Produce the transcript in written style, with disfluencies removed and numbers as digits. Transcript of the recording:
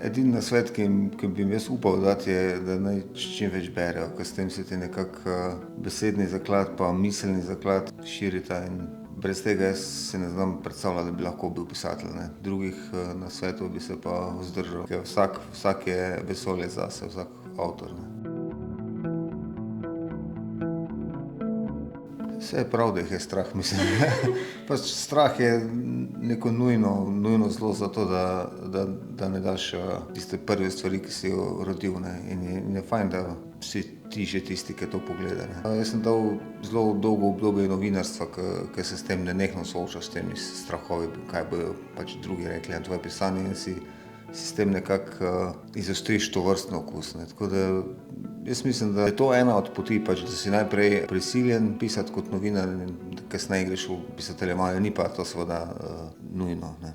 Edini nasvet, ki bi jim jaz upal dati, je, da naj čim več berejo, ker s tem se ti nekako besedni zaklad pa miselni zaklad širita in brez tega jaz si ne znam predstavljati, da bi lahko bil pisatelj, ne. Drugih nasvetov bi se pa vzdržal, ker vsak je vesolje zase, vsak avtor, ne. Saj je prav, da jih je strah, mislim. Pač strah je neko nujno zlo za to, da ne daš tiste prve stvari, ki si jo rodil, ne. In je fajn, da si ti že tisti, ki to pogleda, ne. Jaz sem dal zelo dolgo obdobje novinarstva, ke se s tem nenehno soočaš, s temi strahovi, kaj bojo pač drugi rekli na tvoje pisanje in si s tem nekako izostriš tovrstni okus, ne. Tako da jaz mislim, da je to ena od poti, pač, da si najprej prisiljen pisati kot novinar in kasneje greš v pisateljevanje, ni pa to seveda nujno, ne.